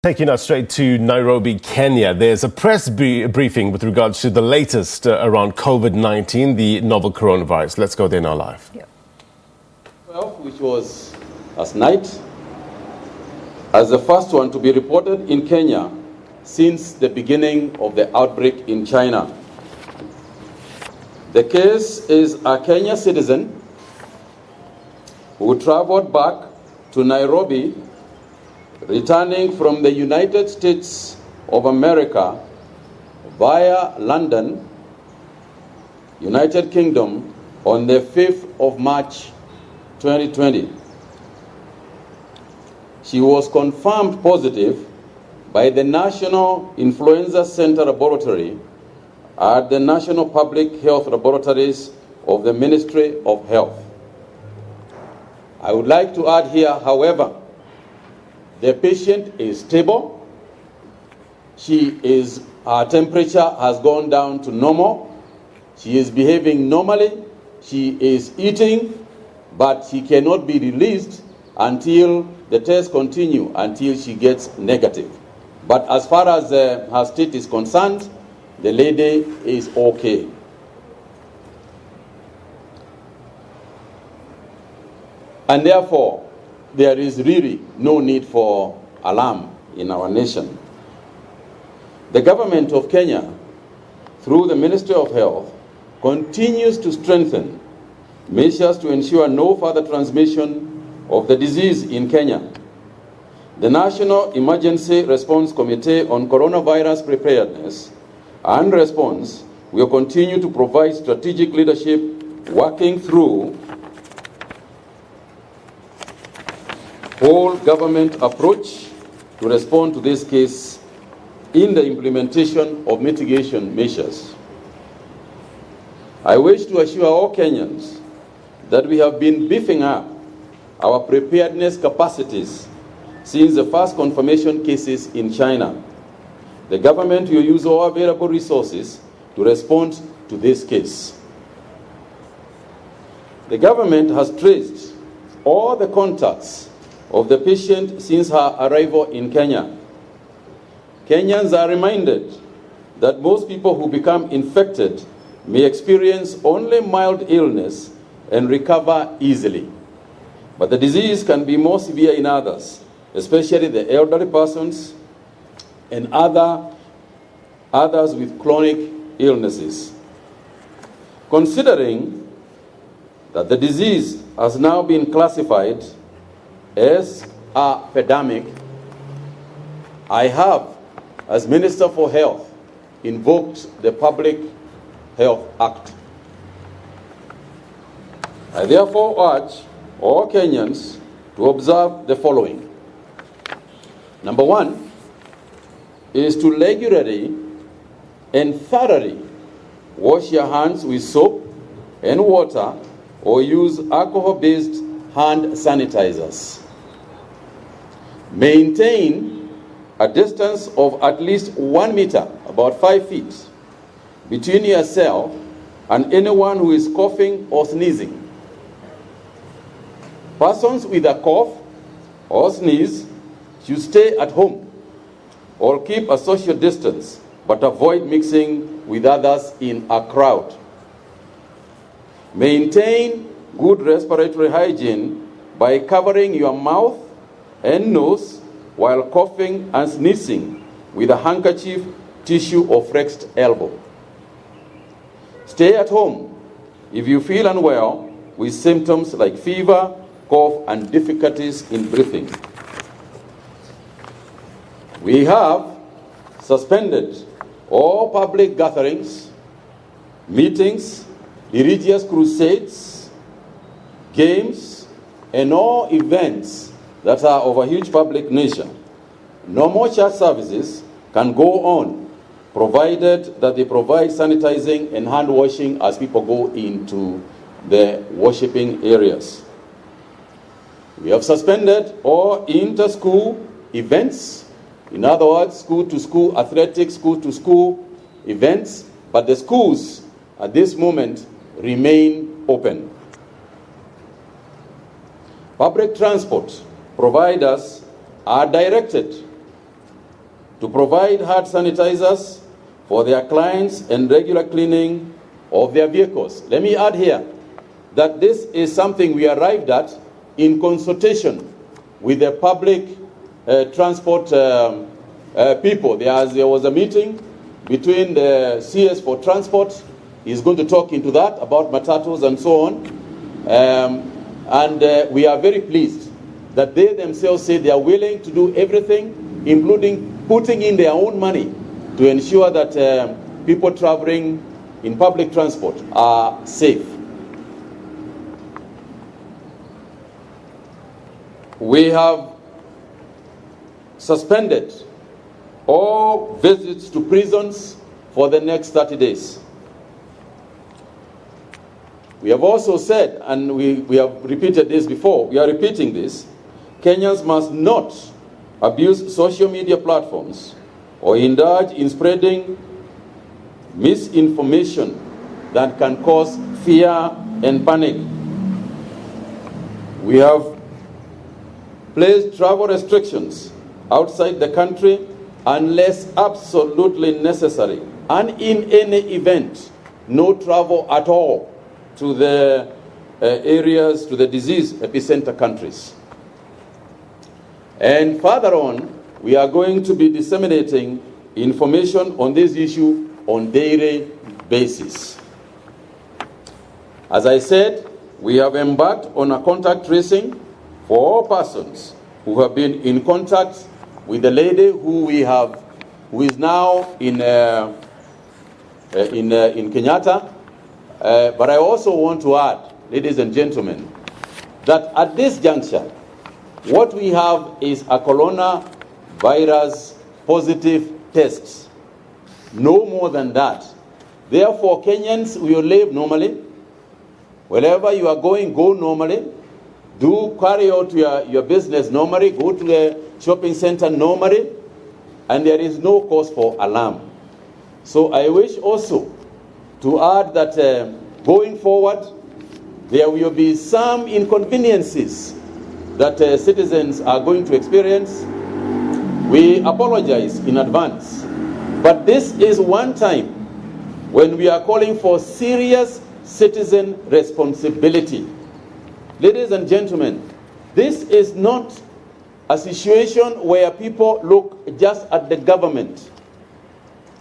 Taking us straight to Nairobi, Kenya. There's a press briefing with regards to the latest around COVID-19, the novel coronavirus. Let's go there now live. Yeah. 12, which was last night, as the first one to be reported in Kenya since the beginning of the outbreak in China. The case is a Kenyan citizen who traveled back to Nairobi, returning from the United States of America via London, United Kingdom, on the 5th of March 2020. She was confirmed positive by the National Influenza Center Laboratory at the National Public Health Laboratories of the Ministry of Health. I would like to add here, however, the patient is stable. Her temperature has gone down to normal. She is behaving normally. She is eating, but she cannot be released until the tests continue, until she gets negative. But as far as her state is concerned, the lady is okay. And therefore, there is really no need for alarm in our nation. The government of Kenya, through the Ministry of Health, continues to strengthen measures to ensure no further transmission of the disease in Kenya. The National Emergency Response Committee on Coronavirus Preparedness and Response will continue to provide strategic leadership, working through whole government approach to respond to this case in the implementation of mitigation measures. I wish to assure all Kenyans that we have been beefing up our preparedness capacities since the first confirmation cases in China. The government will use all available resources to respond to this case. The government has traced all the contacts of the patient since her arrival in Kenya. Kenyans are reminded that most people who become infected may experience only mild illness and recover easily. But the disease can be more severe in others, especially the elderly persons and others with chronic illnesses. Considering that the disease has now been classified as a pandemic, I have, as Minister for Health, invoked the Public Health Act. I therefore urge all Kenyans to observe the following. Number one is to regularly and thoroughly wash your hands with soap and water or use alcohol-based hand sanitizers. Maintain a distance of at least 1 meter, about 5 feet, between yourself and anyone who is coughing or sneezing. Persons with a cough or sneeze should stay at home or keep a social distance, but avoid mixing with others in a crowd. Maintain good respiratory hygiene by covering your mouth and nose while coughing and sneezing with a handkerchief, tissue, or flexed elbow. Stay at home if you feel unwell with symptoms like fever, cough, and difficulties in breathing. We have suspended all public gatherings, meetings, religious crusades, games, and all events that are of a huge public nature. No more church services can go on, provided that they provide sanitizing and hand washing as people go into the worshiping areas. We have suspended all inter-school events, in other words, school-to-school athletics, school-to-school events, but the schools at this moment remain open. Public transport providers are directed to provide hand sanitizers for their clients and regular cleaning of their vehicles. Let me add here that this is something we arrived at in consultation with the public transport people. There was a meeting between the CS for transport. He's going to talk into that about matatus and so on. We are very pleased that they themselves say they are willing to do everything, including putting in their own money to ensure that people traveling in public transport are safe. We have suspended all visits to prisons for the next 30 days. We have also said, and we have repeated this before, we are repeating this, Kenyans must not abuse social media platforms or indulge in spreading misinformation that can cause fear and panic. We have placed travel restrictions outside the country unless absolutely necessary, and in any event, no travel at all to the areas, to the disease epicenter countries. And further on, we are going to be disseminating information on this issue on a daily basis. As I said, we have embarked on a contact tracing for all persons who have been in contact with the lady who is now in Kenyatta. But I also want to add, ladies and gentlemen, that at this juncture, what we have is a coronavirus positive test. No more than that. Therefore, Kenyans will live normally. Wherever you are going, go normally. Do carry out your business normally. Go to the shopping center normally. And there is no cause for alarm. So I wish also to add that going forward, there will be some inconveniences that citizens are going to experience. We apologize in advance. But this is one time when we are calling for serious citizen responsibility. Ladies and gentlemen, this is not a situation where people look just at the government.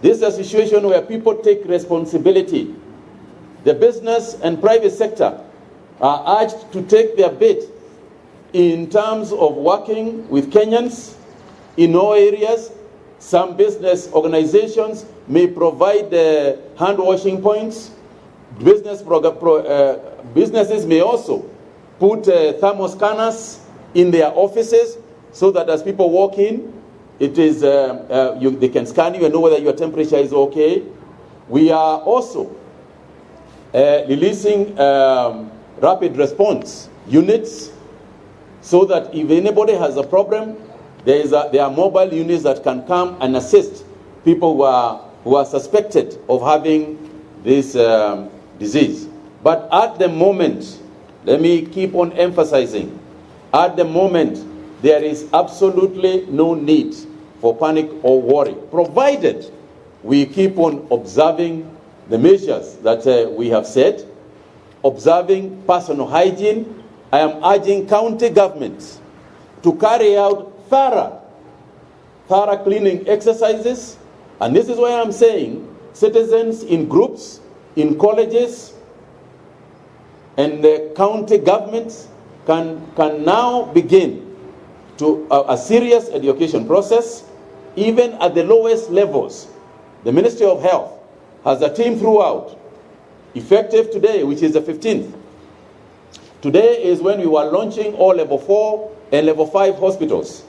This is a situation where people take responsibility. The business and private sector are urged to take their bit in terms of working with Kenyans in all areas. Some business organizations may provide hand washing points. Businesses may also put thermal scanners in their offices so that as people walk in, it is they can scan you and know whether your temperature is okay. We are also releasing rapid response units so that if anybody has a problem, there are mobile units that can come and assist people who are suspected of having this disease. But at the moment, let me keep on emphasizing, at the moment, there is absolutely no need for panic or worry, provided we keep on observing the measures that we have set, observing personal hygiene. I am urging county governments to carry out thorough cleaning exercises. And this is why I'm saying citizens in groups, in colleges, and the county governments can now begin to a serious education process, even at the lowest levels. The Ministry of Health has a team throughout, effective today, which is the 15th. Today is when we were launching all level 4 and level 5 hospitals.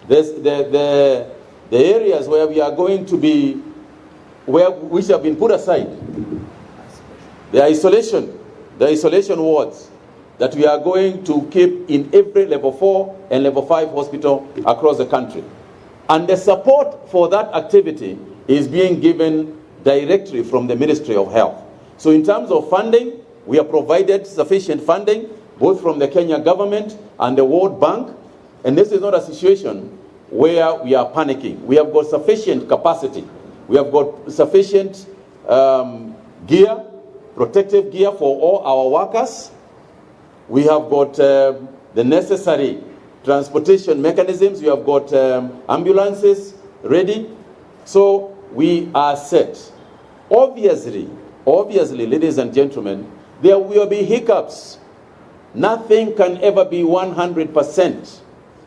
The areas where we are going to be, which have been put aside, the isolation wards that we are going to keep in every level 4 and level 5 hospital across the country. And the support for that activity is being given directly from the Ministry of Health. So in terms of funding, we have provided sufficient funding, both from the Kenya government and the World Bank. And this is not a situation where we are panicking. We have got sufficient capacity. We have got sufficient gear, protective gear for all our workers. We have got the necessary transportation mechanisms. We have got ambulances ready. So we are set. Obviously, ladies and gentlemen, there will be hiccups. Nothing can ever be 100%.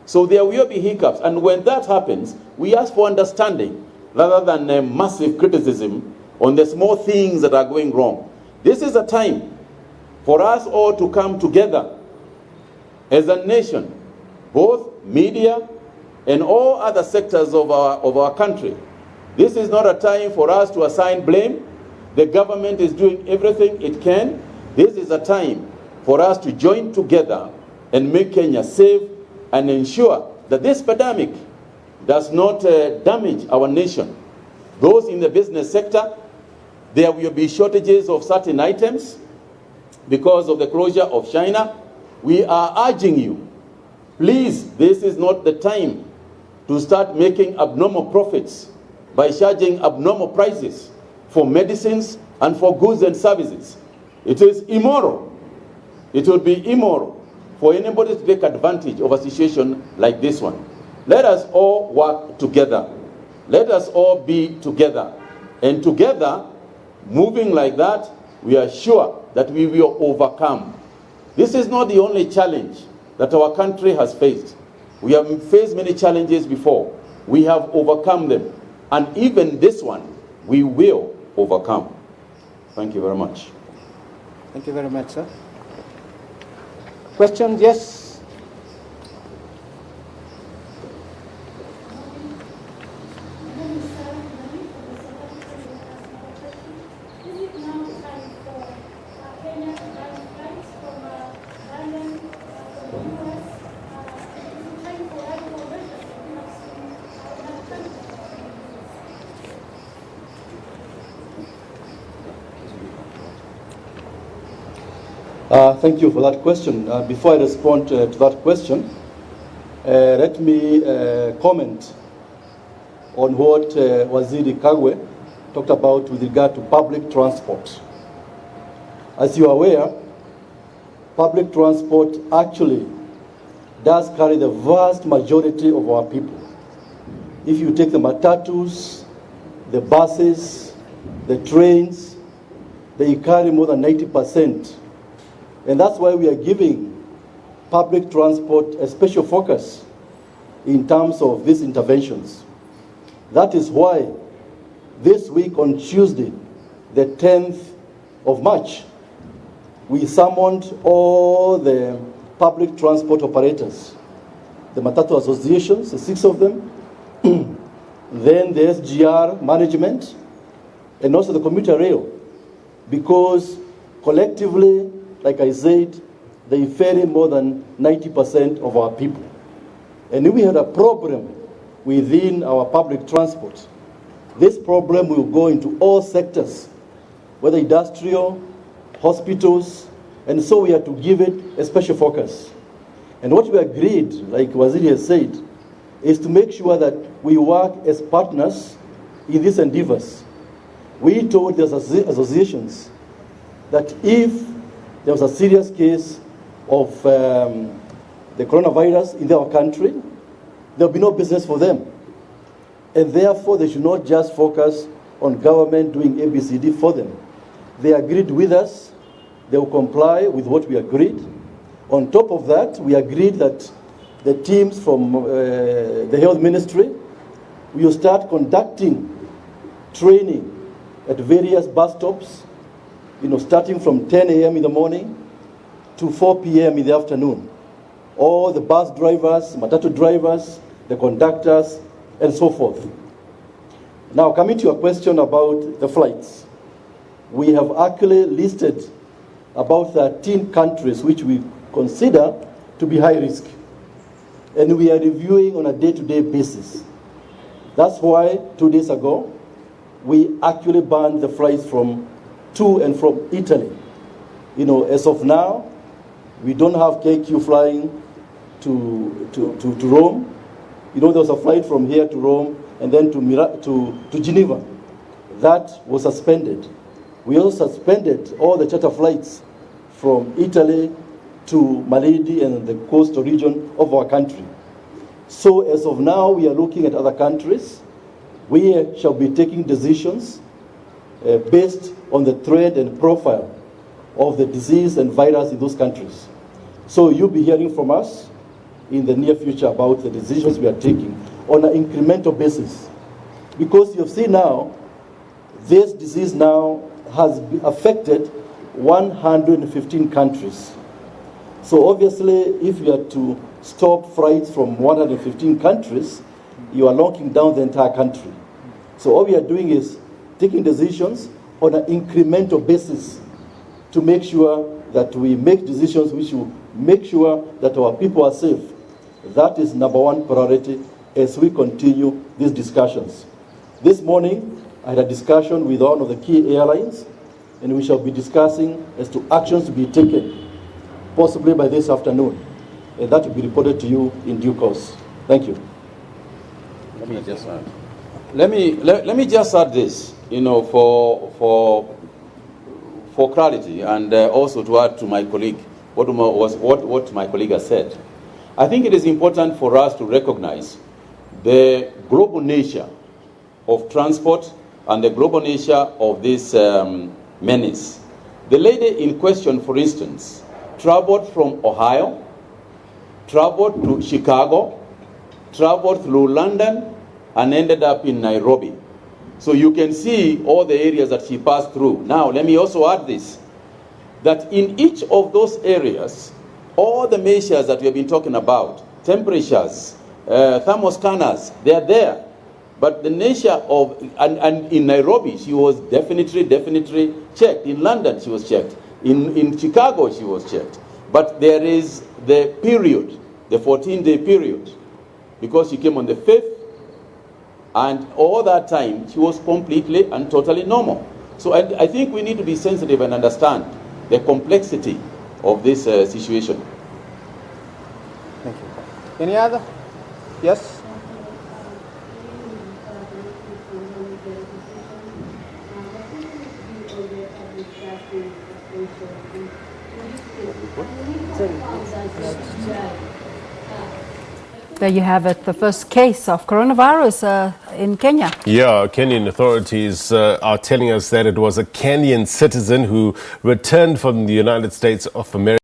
So there will be hiccups. And when that happens, we ask for understanding rather than a massive criticism on the small things that are going wrong. This is a time for us all to come together as a nation, both media and all other sectors of our country. This is not a time for us to assign blame. The government is doing everything it can. This is a time for us to join together and make Kenya safe and ensure that this pandemic does not damage our nation. Those in the business sector, there will be shortages of certain items because of the closure of China. We are urging you, please, this is not the time to start making abnormal profits by charging abnormal prices for medicines and for goods and services. It is immoral. It would be immoral for anybody to take advantage of a situation like this one. Let us all work together. Let us all be together. And together, moving like that, we are sure that we will overcome. This is not the only challenge that our country has faced. We have faced many challenges before. We have overcome them. And even this one, we will overcome. Thank you very much. Thank you very much, sir. Questions? Yes. Thank you for that question. Before I respond to that question, let me comment on what Waziri Kagwe talked about with regard to public transport. As you are aware, public transport actually does carry the vast majority of our people. If you take the matatus, the buses, the trains, they carry more than 90%. And that's why we are giving public transport a special focus in terms of these interventions. That is why this week on Tuesday, the 10th of March, we summoned all the public transport operators, the Matatu associations, the 6 of them, then the SGR management, and also the commuter rail, because collectively, like I said, they ferry more than 90% of our people. And if we had a problem within our public transport, this problem will go into all sectors, whether industrial, hospitals, and so we have to give it a special focus. And what we agreed, like Waziri has said, is to make sure that we work as partners in these endeavors. We told the associations that if there was a serious case of the coronavirus in our country, there will be no business for them. And therefore, they should not just focus on government doing ABCD for them. They agreed with us. They will comply with what we agreed. On top of that, we agreed that the teams from the health ministry will start conducting training at various bus stops, starting from 10 a.m. in the morning to 4 p.m. in the afternoon. All the bus drivers, matatu drivers, the conductors, and so forth. Now, coming to your question about the flights. We have actually listed about 13 countries which we consider to be high risk. And we are reviewing on a day-to-day basis. That's why 2 days ago, we actually banned the flights to and from Italy. As of now, we don't have KQ flying to Rome. You know, there was a flight from here to Rome and then to Geneva. That was suspended. We also suspended all the charter flights from Italy to Malindi and the coastal region of our country. So as of now, we are looking at other countries. We shall be taking decisions based on the trend and profile of the disease and virus in those countries. So you'll be hearing from us in the near future about the decisions we are taking on an incremental basis. Because you've seen now, this disease now has affected 115 countries. So obviously, if you are to stop flights from 115 countries, you are locking down the entire country. So all we are doing is taking decisions on an incremental basis to make sure that we make decisions which will make sure that our people are safe. That is number one priority as we continue these discussions. This morning, I had a discussion with one of the key airlines, and we shall be discussing as to actions to be taken, possibly by this afternoon. And that will be reported to you in due course. Thank you. Let me just add. Let me just add this, you know, for clarity, and also to add to my colleague what my colleague has said. I think it is important for us to recognize the global nature of transport and the global nature of this menace. The lady in question, for instance, traveled from Ohio, traveled to Chicago, traveled through London, and ended up in Nairobi. So you can see all the areas that she passed through. Now, let me also add this, that in each of those areas, all the measures that we have been talking about, temperatures, thermal scanners, they are there. But the nature of, and in Nairobi, she was definitely checked. In London, she was checked. In Chicago, she was checked. But there is the period, the 14-day period, because she came on the 5th, and all that time, she was completely and totally normal. So I think we need to be sensitive and understand the complexity of this situation. Thank you. Any other? Yes? There you have it, the first case of coronavirus in Kenya. Yeah, Kenyan authorities are telling us that it was a Kenyan citizen who returned from the United States of America.